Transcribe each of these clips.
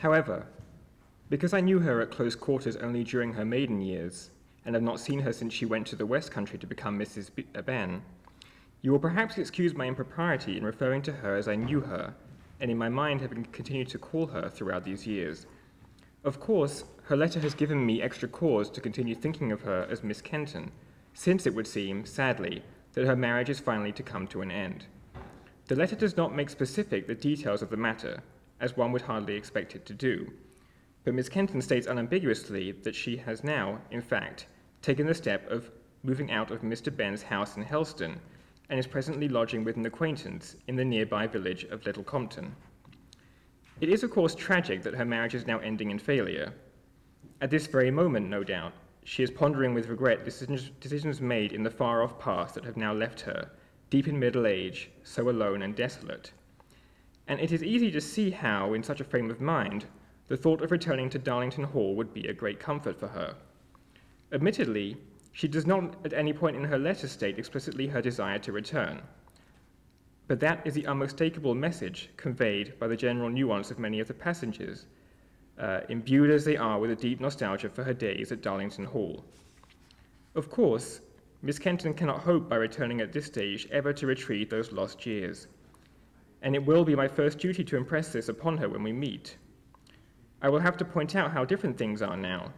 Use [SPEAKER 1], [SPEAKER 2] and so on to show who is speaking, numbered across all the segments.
[SPEAKER 1] However, because I knew her at close quarters only during her maiden years, and have not seen her since she went to the West Country to become Mrs. Ben, you will perhaps excuse my impropriety in referring to her as I knew her, and in my mind having continued to call her throughout these years. Of course, her letter has given me extra cause to continue thinking of her as Miss Kenton, since it would seem, sadly, that her marriage is finally to come to an end. The letter does not make specific the details of the matter, as one would hardly expect it to do, but Miss Kenton states unambiguously that she has now, in fact, taken the step of moving out of Mr. Ben's house in Helston, and is presently lodging with an acquaintance in the nearby village of Little Compton. It is, of course, tragic that her marriage is now ending in failure. At this very moment, no doubt, she is pondering with regret decisions made in the far-off past that have now left her, deep in middle age, so alone and desolate. And it is easy to see how, in such a frame of mind, the thought of returning to Darlington Hall would be a great comfort for her. Admittedly, she does not at any point in her letter state explicitly her desire to return, but that is the unmistakable message conveyed by the general nuance of many of the passages, imbued as they are with a deep nostalgia for her days at Darlington Hall. Of course, Miss Kenton cannot hope by returning at this stage ever to retrieve those lost years, and it will be my first duty to impress this upon her when we meet. I will have to point out how different things are now,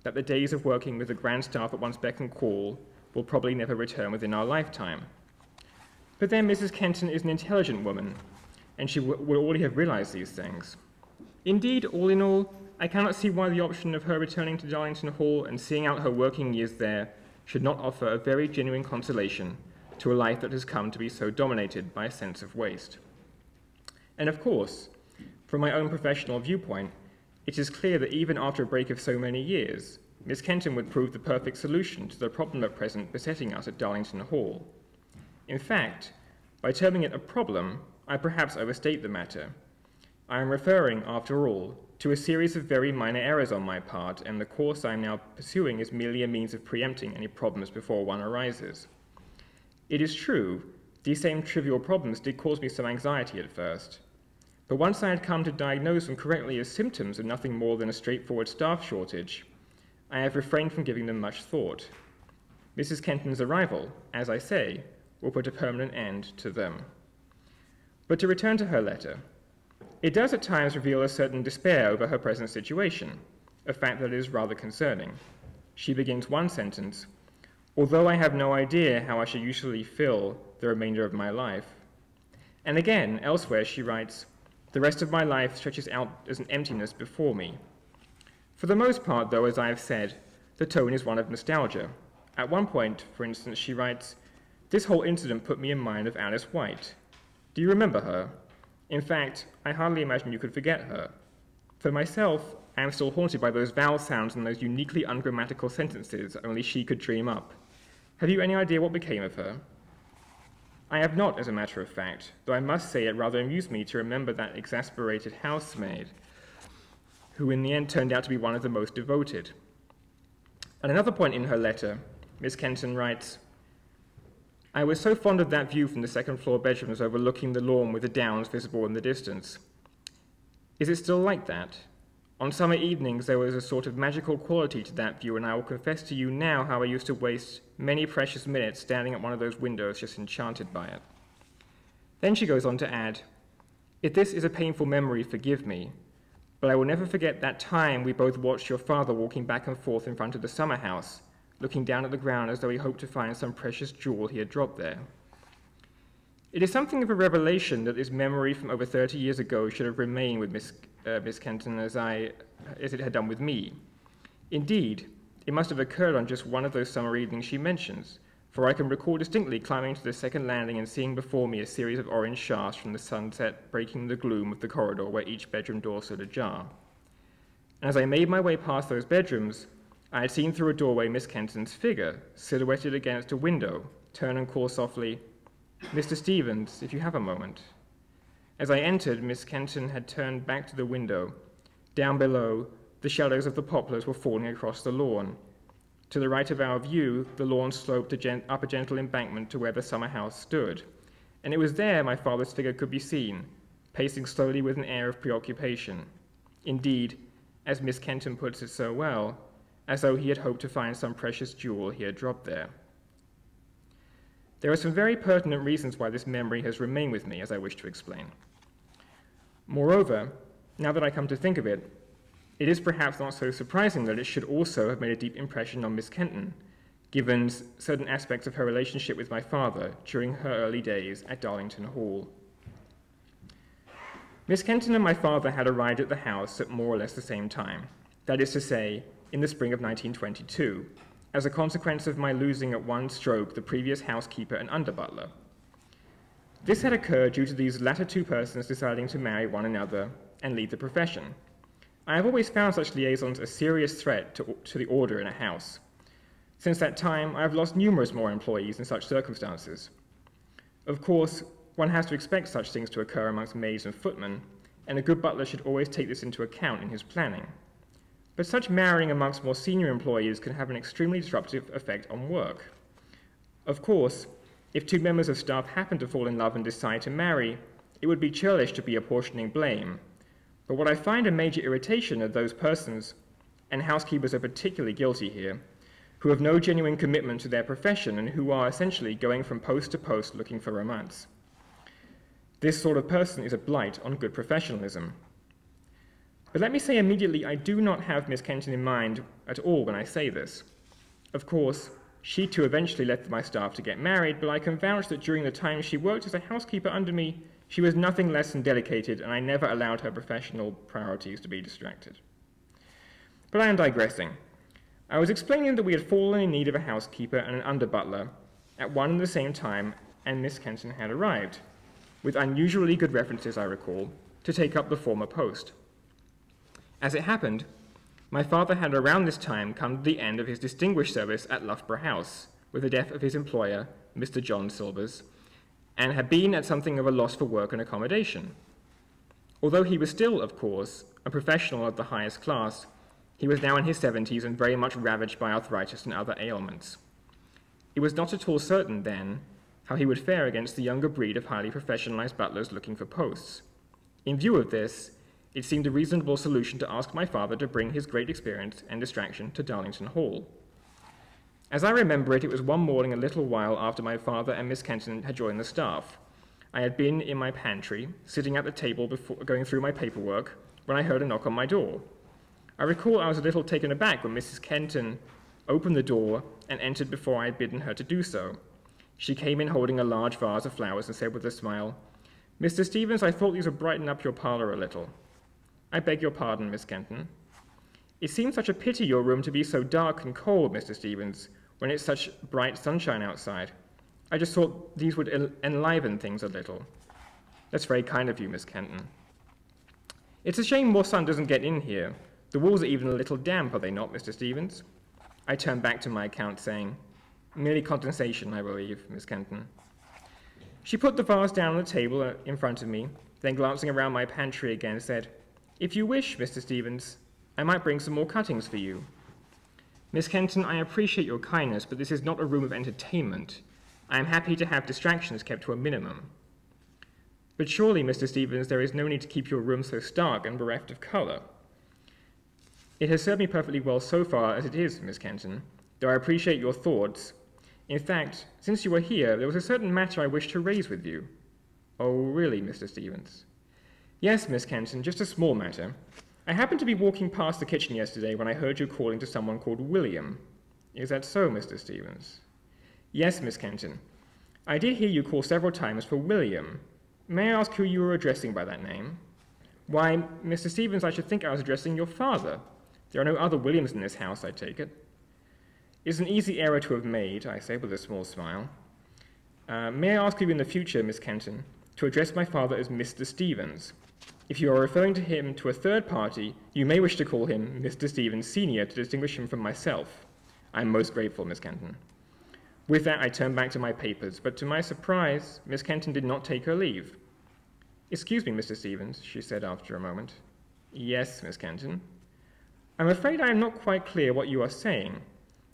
[SPEAKER 1] that the days of working with the grand staff at one's beck and call will probably never return within our lifetime. But then Mrs. Kenton is an intelligent woman, and she would already have realized these things. Indeed, all in all, I cannot see why the option of her returning to Darlington Hall and seeing out her working years there should not offer a very genuine consolation to a life that has come to be so dominated by a sense of waste. And of course, from my own professional viewpoint, it is clear that even after a break of so many years, Miss Kenton would prove the perfect solution to the problem at present besetting us at Darlington Hall. In fact, by terming it a problem, I perhaps overstate the matter. I am referring, after all, to a series of very minor errors on my part, and the course I am now pursuing is merely a means of preempting any problems before one arises. It is true, these same trivial problems did cause me some anxiety at first, but once I had come to diagnose them correctly as symptoms of nothing more than a straightforward staff shortage, I have refrained from giving them much thought. Mrs. Kenton's arrival, as I say, will put a permanent end to them. But to return to her letter, it does at times reveal a certain despair over her present situation, a fact that is rather concerning. She begins one sentence, "Although I have no idea how I shall usually fill the remainder of my life." And again, elsewhere she writes, "The rest of my life stretches out as an emptiness before me." For the most part, though, as I have said, the tone is one of nostalgia. At one point, for instance, she writes, "This whole incident put me in mind of Alice White. Do you remember her? In fact, I hardly imagine you could forget her. For myself, I am still haunted by those vowel sounds and those uniquely ungrammatical sentences only she could dream up. Have you any idea what became of her?" I have not, as a matter of fact, though I must say it rather amused me to remember that exasperated housemaid, who in the end turned out to be one of the most devoted. At another point in her letter, Miss Kenton writes, "I was so fond of that view from the second-floor bedrooms overlooking the lawn with the downs visible in the distance. Is it still like that? On summer evenings there was a sort of magical quality to that view, and I will confess to you now how I used to waste many precious minutes standing at one of those windows just enchanted by it." Then she goes on to add, "If this is a painful memory, forgive me, but I will never forget that time we both watched your father walking back and forth in front of the summer house, looking down at the ground as though he hoped to find some precious jewel he had dropped there." It is something of a revelation that this memory from over 30 years ago should have remained with Miss Kenton as it had done with me. Indeed, it must have occurred on just one of those summer evenings she mentions, for I can recall distinctly climbing to the second landing and seeing before me a series of orange shafts from the sunset breaking the gloom of the corridor where each bedroom door stood ajar. And as I made my way past those bedrooms, I had seen through a doorway Miss Kenton's figure, silhouetted against a window, turn and call softly, "Mr. Stevens, if you have a moment." As I entered, Miss Kenton had turned back to the window. Down below, the shadows of the poplars were falling across the lawn. To the right of our view, the lawn sloped up a gentle embankment to where the summer house stood, and it was there my father's figure could be seen, pacing slowly with an air of preoccupation. Indeed, as Miss Kenton puts it so well, as though he had hoped to find some precious jewel he had dropped there. There are some very pertinent reasons why this memory has remained with me, as I wish to explain. Moreover, now that I come to think of it, it is perhaps not so surprising that it should also have made a deep impression on Miss Kenton, given certain aspects of her relationship with my father during her early days at Darlington Hall. Miss Kenton and my father had arrived at the house at more or less the same time, that is to say, in the spring of 1922, as a consequence of my losing at one stroke the previous housekeeper and under-butler. This had occurred due to these latter two persons deciding to marry one another and leave the profession. I have always found such liaisons a serious threat to the order in a house. Since that time, I have lost numerous more employees in such circumstances. Of course, one has to expect such things to occur amongst maids and footmen, and a good butler should always take this into account in his planning. But such marrying amongst more senior employees can have an extremely disruptive effect on work. Of course, if two members of staff happen to fall in love and decide to marry, it would be churlish to be apportioning blame. But what I find a major irritation are those persons, and housekeepers are particularly guilty here, who have no genuine commitment to their profession and who are essentially going from post to post looking for romance. This sort of person is a blight on good professionalism. But let me say immediately, I do not have Miss Kenton in mind at all when I say this. Of course, she too eventually left my staff to get married, but I can vouch that during the time she worked as a housekeeper under me, she was nothing less than dedicated, and I never allowed her professional priorities to be distracted. But I am digressing. I was explaining that we had fallen in need of a housekeeper and an under-butler at one and the same time, and Miss Kenton had arrived, with unusually good references, I recall, to take up the former post. As it happened, my father had around this time come to the end of his distinguished service at Loughborough House, with the death of his employer, Mr. John Silvers, and had been at something of a loss for work and accommodation. Although he was still, of course, a professional of the highest class, he was now in his 70s and very much ravaged by arthritis and other ailments. It was not at all certain, then, how he would fare against the younger breed of highly professionalized butlers looking for posts. In view of this, it seemed a reasonable solution to ask my father to bring his great experience and distraction to Darlington Hall. As I remember it, it was one morning a little while after my father and Miss Kenton had joined the staff. I had been in my pantry, sitting at the table before going through my paperwork, when I heard a knock on my door. I recall I was a little taken aback when Mrs. Kenton opened the door and entered before I had bidden her to do so. She came in holding a large vase of flowers and said with a smile, "Mr. Stevens, I thought these would brighten up your parlour a little." "I beg your pardon, Miss Kenton." "It seems such a pity your room to be so dark and cold, Mr. Stevens, when it's such bright sunshine outside. I just thought these would enliven things a little." "That's very kind of you, Miss Kenton." "It's a shame more sun doesn't get in here. The walls are even a little damp, are they not, Mr. Stevens?" I turned back to my account, saying, "Merely condensation, I believe, Miss Kenton." She put the vase down on the table in front of me, then glancing around my pantry again, said, "If you wish, Mr. Stevens, I might bring some more cuttings for you." "Miss Kenton, I appreciate your kindness, but this is not a room of entertainment. I am happy to have distractions kept to a minimum." "But surely, Mr. Stevens, there is no need to keep your room so stark and bereft of colour." "It has served me perfectly well so far as it is, Miss Kenton, though I appreciate your thoughts. In fact, since you are here, there was a certain matter I wished to raise with you." "Oh, really, Mr. Stevens?" "Yes, Miss Kenton, just a small matter. I happened to be walking past the kitchen yesterday when I heard you calling to someone called William." "Is that so, Mr. Stevens?" "Yes, Miss Kenton. I did hear you call several times for William. May I ask who you were addressing by that name?" "Why, Mr. Stevens, I should think I was addressing your father. There are no other Williams in this house, I take it." "It's an easy error to have made," I said with a small smile. "May I ask you in the future, Miss Kenton, to address my father as Mr. Stevens. If you are referring to him to a third party, you may wish to call him Mr. Stevens Senior to distinguish him from myself. I am most grateful, Miss Kenton." With that, I turned back to my papers, but to my surprise, Miss Kenton did not take her leave. "Excuse me, Mr. Stevens," she said after a moment. "Yes, Miss Kenton." "I'm afraid I am not quite clear what you are saying.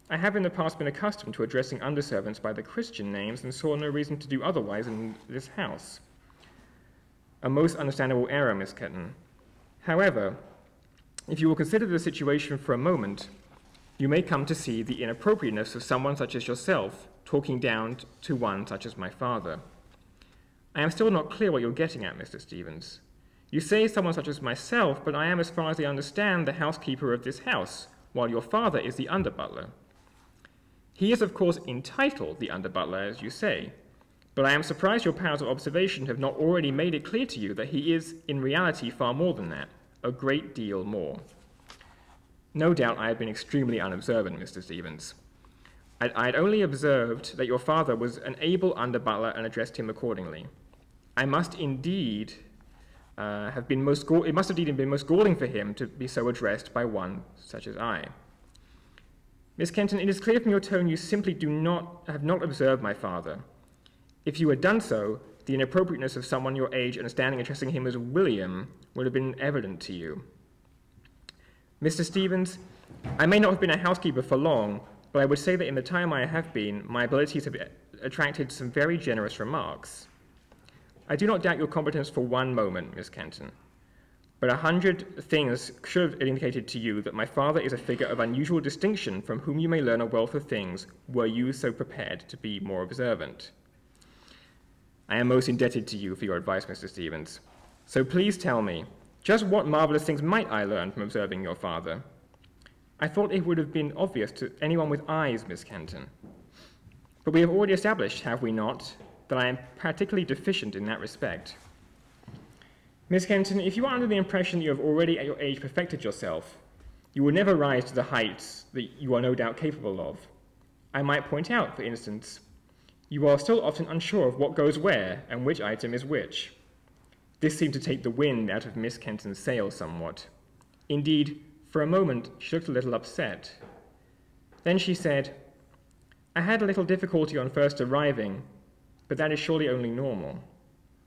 [SPEAKER 1] I have in the past been accustomed to addressing underservants by the Christian names and saw no reason to do otherwise in this house." "A most understandable error, Miss Kenton. However, If you will consider the situation for a moment, you may come to see the inappropriateness of someone such as yourself talking down to one such as my father. I am still not clear what you're getting at, Mr. Stevens. You say someone such as myself, but I am, as far as I understand, the housekeeper of this house, while your father is the under-butler. He is, of course, entitled the under-butler, as you say, but I am surprised your powers of observation have not already made it clear to you that he is, in reality, far more than that, a great deal more. No doubt I have been extremely unobservant, Mr. Stevens. I had only observed that your father was an able under-butler and addressed him accordingly. It must indeed have been most galling for him to be so addressed by one such as I. Miss Kenton, it is clear from your tone you simply have not observed my father. If you had done so, the inappropriateness of someone your age and standing addressing him as William would have been evident to you. Mr. Stevens, I may not have been a housekeeper for long, but I would say that in the time I have been, my abilities have attracted some very generous remarks. I do not doubt your competence for one moment, Miss Kenton, but 100 things should have indicated to you that my father is a figure of unusual distinction from whom you may learn a wealth of things were you so prepared to be more observant. I am most indebted to you for your advice, Mr. Stevens. So please tell me, just what marvelous things might I learn from observing your father? I thought it would have been obvious to anyone with eyes, Miss Kenton. But we have already established, have we not, that I am particularly deficient in that respect. Miss Kenton, if you are under the impression that you have already at your age perfected yourself, you will never rise to the heights that you are no doubt capable of. I might point out, for instance, you are still often unsure of what goes where and which item is which. This seemed to take the wind out of Miss Kenton's sails somewhat. Indeed, for a moment, she looked a little upset. Then she said, I had a little difficulty on first arriving, but that is surely only normal.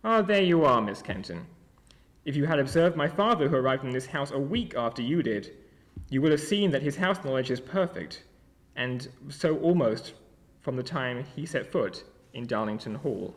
[SPEAKER 1] Ah, there you are, Miss Kenton. If you had observed my father, who arrived in this house a week after you did, you would have seen that his house knowledge is perfect, and so almost from the time he set foot in Darlington Hall.